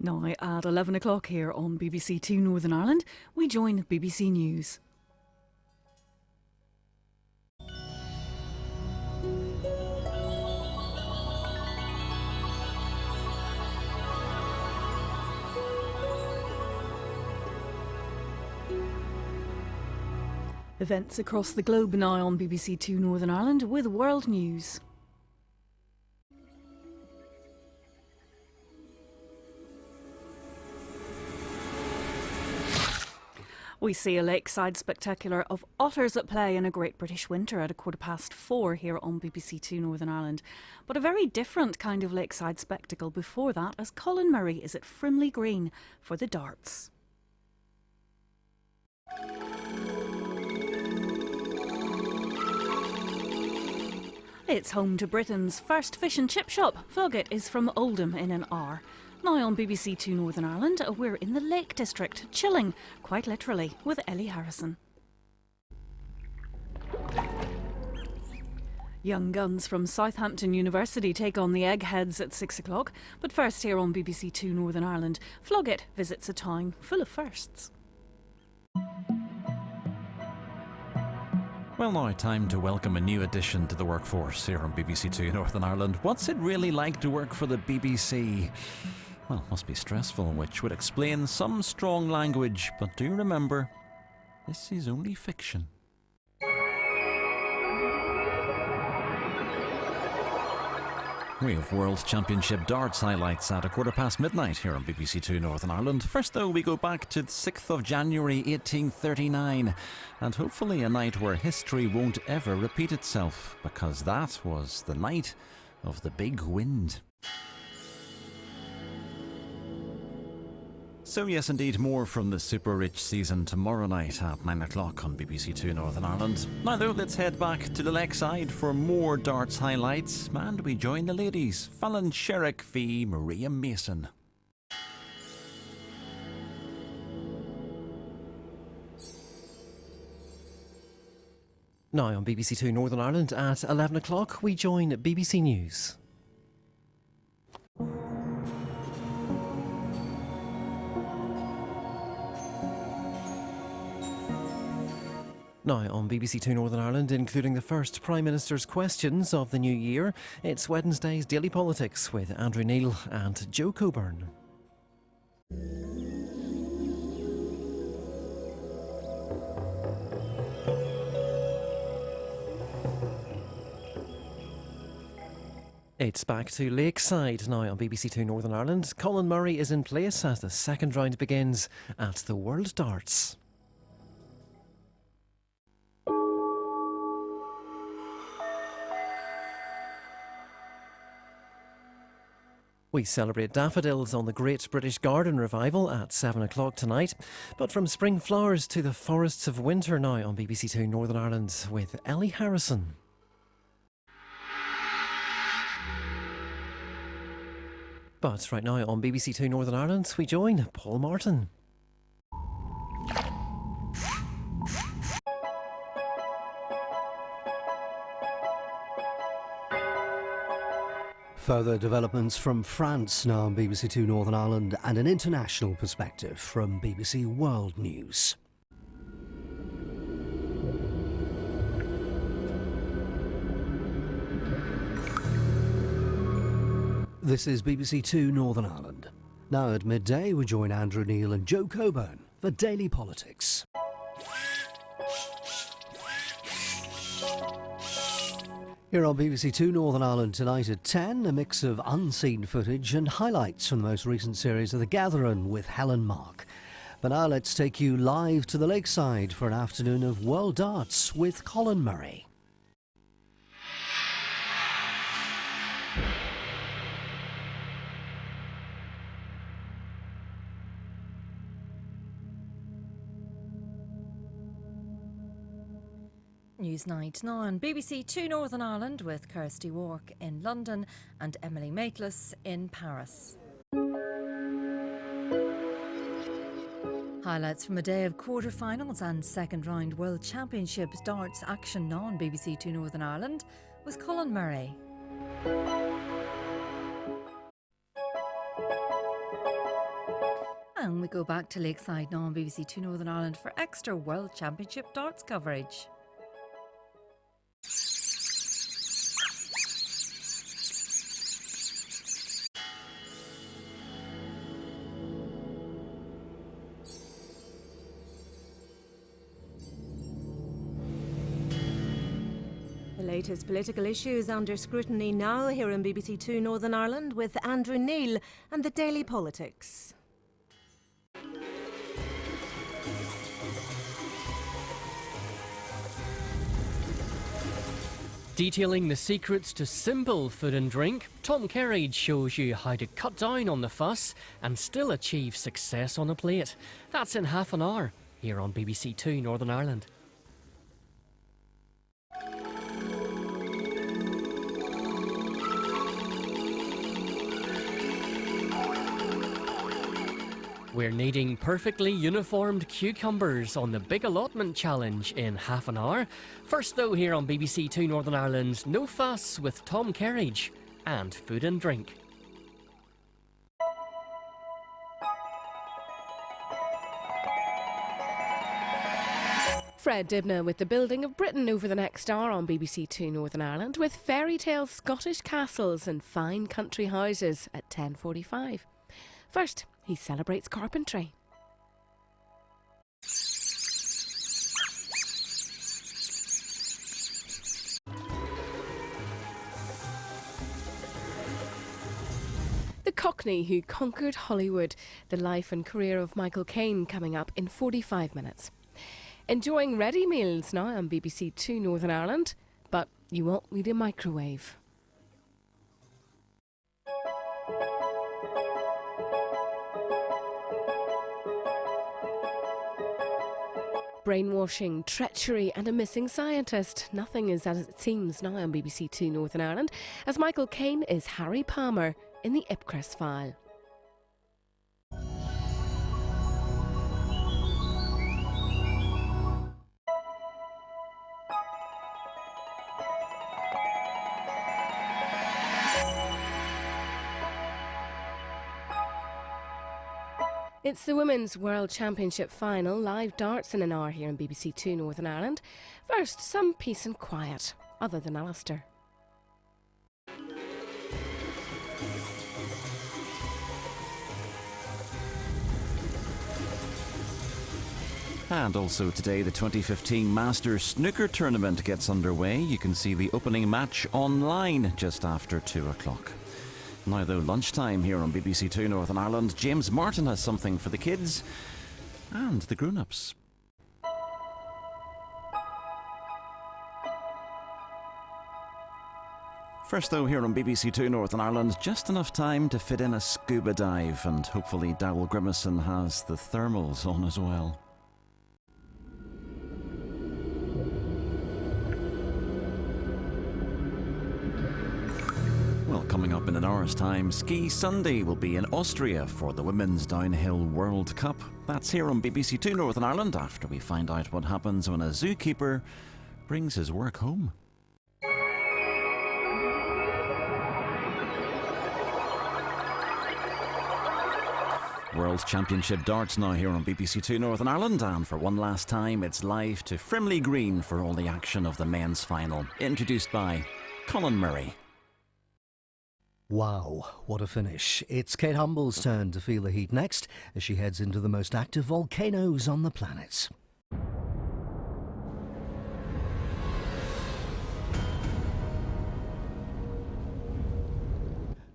Now at 11 o'clock here on BBC Two Northern Ireland, we join BBC News. Events across the globe now on BBC Two Northern Ireland with World News. We see a lakeside spectacular of otters at play in a Great British Winter at 4:15 here on BBC Two Northern Ireland. But a very different kind of lakeside spectacle before that, as Colin Murray is at Frimley Green for the darts. It's home to Britain's first fish and chip shop. Flogget is from Oldham in an hour. Now on BBC Two Northern Ireland, we're in the Lake District, chilling, quite literally, with Ellie Harrison. Young guns from Southampton University take on the Eggheads at 6 o'clock. But first here on BBC Two Northern Ireland, Flogget visits a town full of firsts. Well, now time to welcome a new addition to the workforce here on BBC Two Northern Ireland. What's it really like to work for the BBC? Well, must be stressful, which would explain some strong language. But do remember, this is only fiction. We have World Championship darts highlights at midnight here on BBC Two Northern Ireland. First though, we go back to the 6th of January 1839, and hopefully a night where history won't ever repeat itself, because that was the night of the big wind. So yes, indeed, more from the Super Rich season tomorrow night at 9 o'clock on BBC Two Northern Ireland. Now though, let's head back to the lakeside for more darts highlights, and we join the ladies, Fallon Sherrick v Maria Mason. Now on BBC Two Northern Ireland at 11 o'clock, we join BBC News. Now on BBC Two Northern Ireland, including the first Prime Minister's questions of the new year, it's Wednesday's Daily Politics with Andrew Neil and Joe Coburn. It's back to Lakeside now on BBC Two Northern Ireland. Colin Murray is in place as the second round begins at the World Darts. We celebrate daffodils on the Great British Garden Revival at 7 o'clock tonight. But from spring flowers to the forests of winter now on BBC Two Northern Ireland with Ellie Harrison. But right now on BBC Two Northern Ireland, we join Paul Martin. Further developments from France now on BBC Two Northern Ireland, and an international perspective from BBC World News. This is BBC Two Northern Ireland. Now at midday we join Andrew Neil and Joe Coburn for Daily Politics. Here on BBC Two Northern Ireland tonight at 10, a mix of unseen footage and highlights from the most recent series of The Gathering with Helen Mark. But now let's take you live to the lakeside for an afternoon of World Darts with Colin Murray. Newsnight now on BBC Two Northern Ireland with Kirsty Wark in London and Emily Maitlis in Paris. Highlights from a day of quarter-finals and second round World Championships darts action now on BBC Two Northern Ireland with Colin Murray. And we go back to Lakeside now on BBC Two Northern Ireland for extra World Championship darts coverage. The latest political issues under scrutiny now here on BBC Two Northern Ireland with Andrew Neil and the Daily Politics. Detailing the secrets to simple food and drink, Tom Kerridge shows you how to cut down on the fuss and still achieve success on a plate. That's in half an hour here on BBC Two Northern Ireland. We're needing perfectly uniformed cucumbers on the Big Allotment Challenge in half an hour. First though, here on BBC Two Northern Ireland, No Fuss with Tom Kerridge and Food and Drink. Fred Dibnah with the building of Britain over the next hour on BBC Two Northern Ireland with fairy tale Scottish castles and fine country houses at 10:45. First, he celebrates carpentry. The Cockney who conquered Hollywood, the life and career of Michael Caine coming up in 45 minutes. Enjoying ready meals now on BBC Two Northern Ireland, but you won't need a microwave. Brainwashing, treachery and a missing scientist. Nothing is as it seems now on BBC Two Northern Ireland, as Michael Caine is Harry Palmer in the Ipcress file. It's the Women's World Championship final, live darts in an hour here on BBC Two Northern Ireland. First, some peace and quiet, other than Alistair. And also today, the 2015 Masters Snooker Tournament gets underway. You can see the opening match online just after 2 o'clock. Now, though, lunchtime here on BBC Two Northern Ireland, James Martin has something for the kids and the grown-ups. First, though, here on BBC Two Northern Ireland, just enough time to fit in a scuba dive, and hopefully Dowell Grimison has the thermals on as well. Well, coming up in an hour's time, Ski Sunday will be in Austria for the Women's Downhill World Cup. That's here on BBC Two Northern Ireland after we find out what happens when a zookeeper brings his work home. World Championship darts now here on BBC Two Northern Ireland, and for one last time it's live to Frimley Green for all the action of the men's final, introduced by Colin Murray. Wow, what a finish. It's Kate Humble's turn to feel the heat next as she heads into the most active volcanoes on the planet.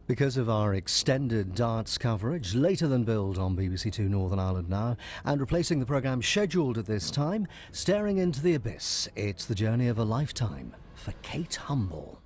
Because of our extended darts coverage, later than billed on BBC Two Northern Ireland now, and replacing the programme scheduled at this time, staring into the abyss, it's the journey of a lifetime for Kate Humble.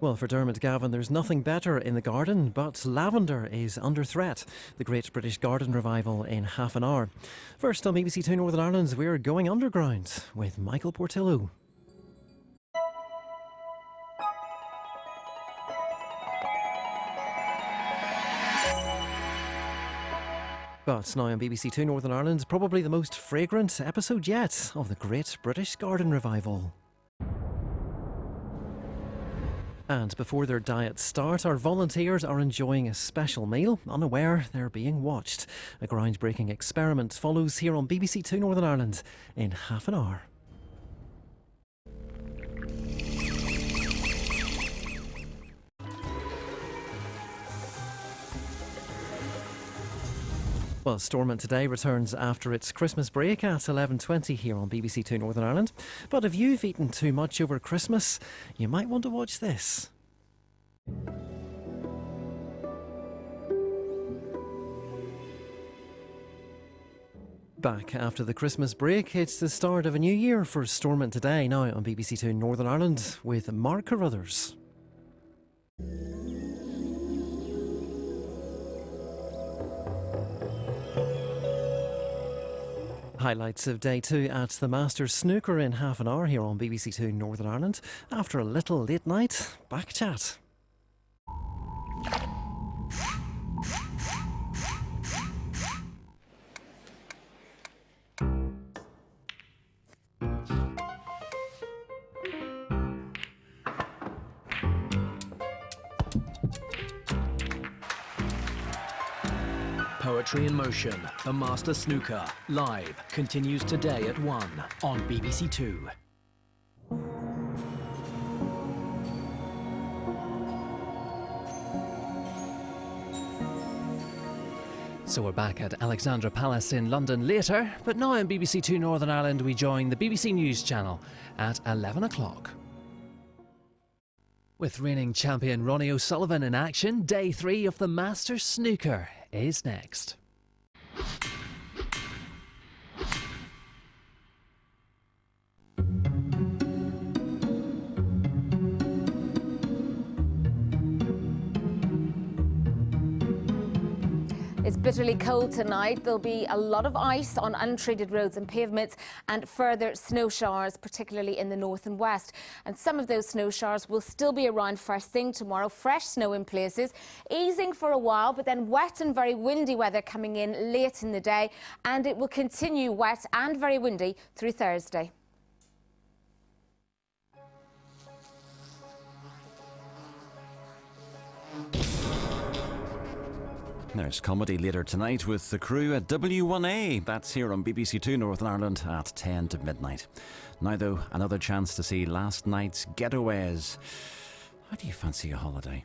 Well, for Dermot Gavin, there's nothing better in the garden, but lavender is under threat. The Great British Garden Revival in half an hour. First on BBC Two Northern Ireland, we're going underground with Michael Portillo. But now on BBC Two Northern Ireland, probably the most fragrant episode yet of the Great British Garden Revival. And before their diets start, our volunteers are enjoying a special meal, unaware they're being watched. A groundbreaking experiment follows here on BBC Two Northern Ireland in half an hour. Well, Stormont today returns after its Christmas break at 11:20 here on BBC Two Northern Ireland. But if you've eaten too much over Christmas, you might want to watch this. Back after the Christmas break, it's the start of a new year for Stormont today, now on BBC Two Northern Ireland with Mark Carruthers. Highlights of day two at the Masters snooker in half an hour here on BBC Two Northern Ireland. After a little late night, back chat. Poetry in Motion, the Master Snooker, live, continues today at 1 on BBC Two. So we're back at Alexandra Palace in London later, but now on BBC Two Northern Ireland we join the BBC News channel at 11 o'clock. With reigning champion Ronnie O'Sullivan in action, day 3 of the Masters snooker is next. It's bitterly cold tonight. There'll be a lot of ice on untreated roads and pavements and further snow showers, particularly in the north and west. And some of those snow showers will still be around first thing tomorrow. Fresh snow in places, easing for a while, but then wet and very windy weather coming in late in the day. And it will continue wet and very windy through Thursday. There's comedy later tonight with the crew at W1A. That's here on BBC Two Northern Ireland at 10 to midnight. Now though, another chance to see last night's getaways. How do you fancy a holiday?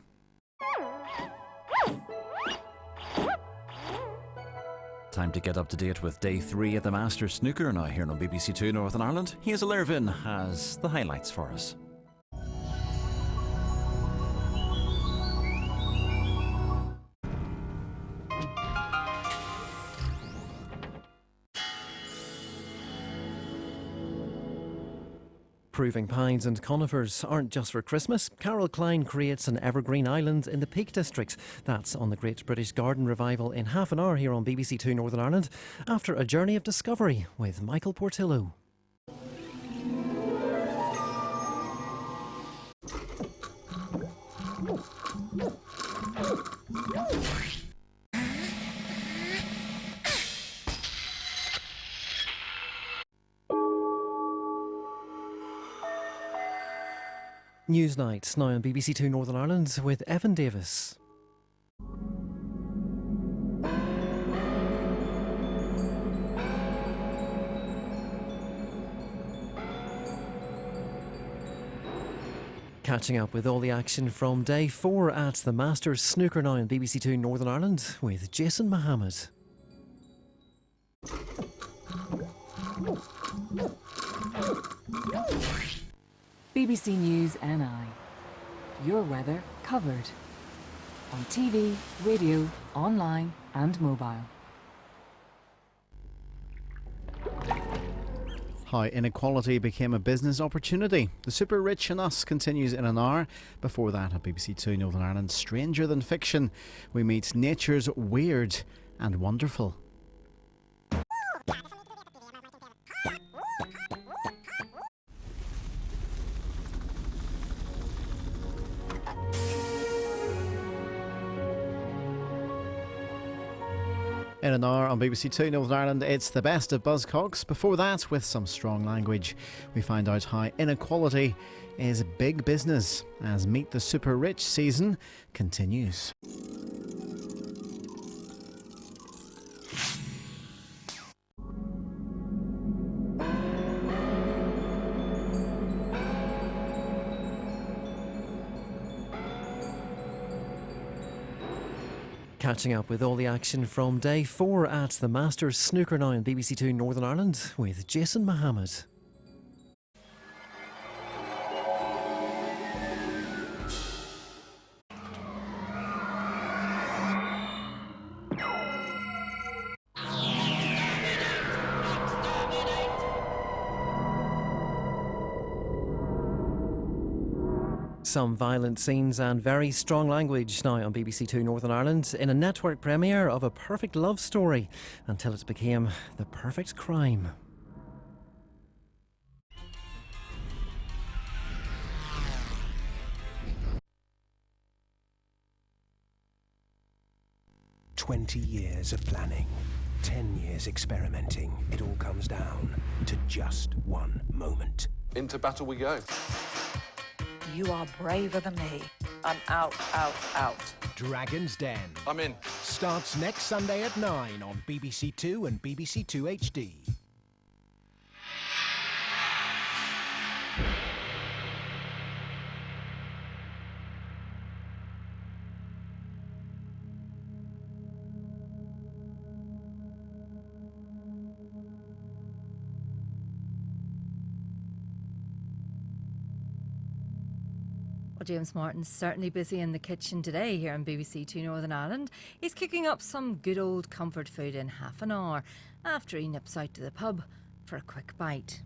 Time to get up to date with day 3 at the Masters snooker now here on BBC Two Northern Ireland. Hazel Irvin has the highlights for us. Proving pines and conifers aren't just for Christmas. Carol Klein creates an evergreen island in the Peak District. That's on the Great British Garden Revival in half an hour here on BBC Two Northern Ireland after a journey of discovery with Michael Portillo. Newsnight, now on BBC Two Northern Ireland with Evan Davis. Catching up with all the action from day 4 at the Masters snooker now on BBC Two Northern Ireland with Jason Mohammed. BBC News NI. Your weather covered. On TV, radio, online and mobile. How inequality became a business opportunity. The Super Rich and Us continues in an hour. Before that, at BBC Two Northern Ireland, Stranger Than Fiction, we meet nature's weird and wonderful. In an hour on BBC Two Northern Ireland, it's the best of Buzzcocks. Before that, with some strong language, we find out how inequality is big business as Meet the Super Rich season continues. Catching up with all the action from day 4 at the Masters Snooker now on BBC Two Northern Ireland with Jason Mohammed. Some violent scenes and very strong language now on BBC Two Northern Ireland in a network premiere of A Perfect Love Story until it became The Perfect Crime. "20 years of planning, 10 years experimenting. It all comes down to just one moment. Into battle we go. You are braver than me. I'm out. Dragon's Den. I'm in. Starts next Sunday at 9 on BBC Two and BBC Two HD. Well, James Martin's certainly busy in the kitchen today here on BBC Two Northern Ireland. He's cooking up some good old comfort food in half an hour after he nips out to the pub for a quick bite.